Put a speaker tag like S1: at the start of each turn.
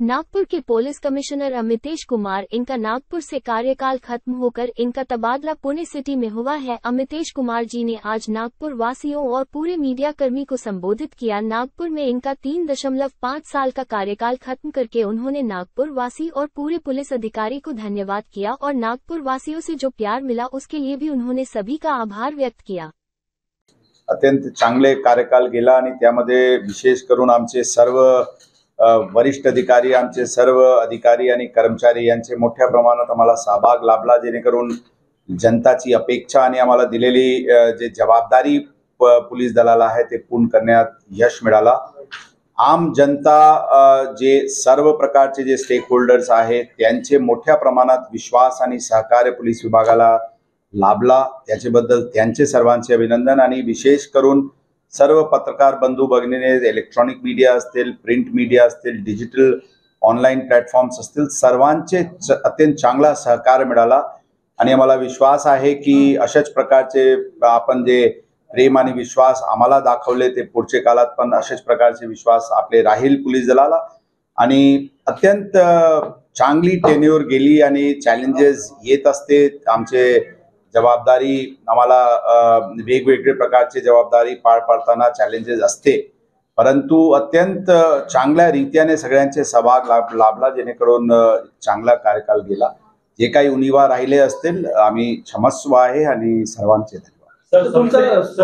S1: नागपुर के police commissioner Amitesh Kumar, इनका नागपुर से कार्यकाल खत्म होकर इनका तबादला पुणे सिटी में हुआ है। अमितेश कुमार जी ने आज नागपुर वासियों और पूरे मीडिया कर्मी को संबोधित किया। नागपुर में इनका 3.5 साल का कार्यकाल खत्म करके उन्होंने नागपुर वासी और पूरे पुलिस अधिकारी को धन्यवाद किया और नागपुर वासियों से जो प्यार मिला उसके लिए भी उन्होंने सभी का आभार व्यक्त किया।
S2: अत्यंत चांगले कार्यकाल गेला आणि त्यामध्ये विशेष करून आमचे सर्व वरिष्ठ अधिकारी, आमचे सर्व अधिकारी आणि कर्मचारी यांचे मोठ्या प्रमाणात आम्हाला सहभाग लाभला, जेणेकरून जनताची अपेक्षा आणि आम्हाला दिलेली जे जबाबदारी पोलीस दलाला आहे ते पूर्ण करण्यात यश मिळाला। आम जनता जे सर्व प्रकारचे जे स्टेक होल्डर्स आहेत त्यांचे मोठ्या प्रमाणात विश्वास आणि सहकार्य पोलीस विभागाला लाभला, त्याच्याबद्दल त्यांचे सर्वांचे अभिनंदन। आणि विशेष करून सर्व पत्रकार बंधू भगिनीने, इलेक्ट्रॉनिक मीडिया असतील, प्रिंट मीडिया असतील, डिजिटल ऑनलाईन प्लॅटफॉर्म्स असतील, सर्वांचे अत्यंत चांगला सहकार्य मिळाला आणि आम्हाला विश्वास आहे की अशाच प्रकारचे आपण जे प्रेम आणि विश्वास आम्हाला दाखवले ते पुढचे काळात पण अशाच प्रकारचे विश्वास आपले राहील पोलीस दलाला। आणि अत्यंत चांगली टेन्युअर गेली आणि चॅलेंजेस येत असते। आमचे जबाबदारी आम्हाला वेगवेगळे प्रकारचे जबाबदारी पार पाडताना चॅलेंजेस असते, परंतु अत्यंत चांगल्या रीतीने सगळ्यांचे सहभाग लाभला, जेणेकरून चांगला कार्यकाल गेला। जे काही उणिवा राहिले असतील आम्ही क्षमस्व आहे आणि सर्वांचे धन्यवाद।